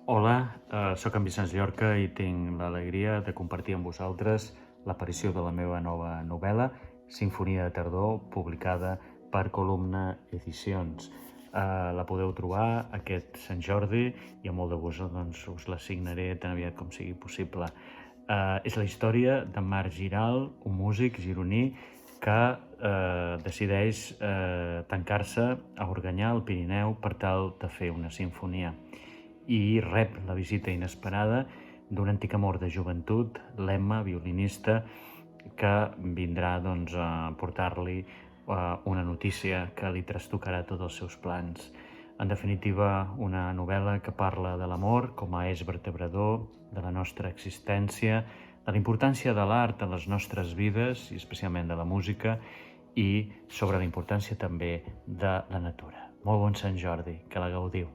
Hola, sóc en Vicenç Llorca i tinc l'alegria de compartir amb vosaltres l'aparició de la meva nova novel·la, Simfonia de tardor, publicada per Columna Edicions. La podeu trobar aquest Sant Jordi i amb molt de gust us la signaré tan aviat com sigui possible. És la història de Marc Giral, un músic gironí que decideix tancar-se a Organyà, al Pirineu, per tal de fer una sinfonia. I rep la visita inesperada d'un antic amor de joventut, l'Emma, violinista, que vindrà a portar-li una notícia que li trastocarà tots els seus plans. En definitiva, una novel·la que parla de l'amor com a eix vertebrador de la nostra existència, de la importància de l'art en les nostres vides, i especialment de la música, i sobre la importància també de la natura. Molt bon Sant Jordi, que la gaudiu.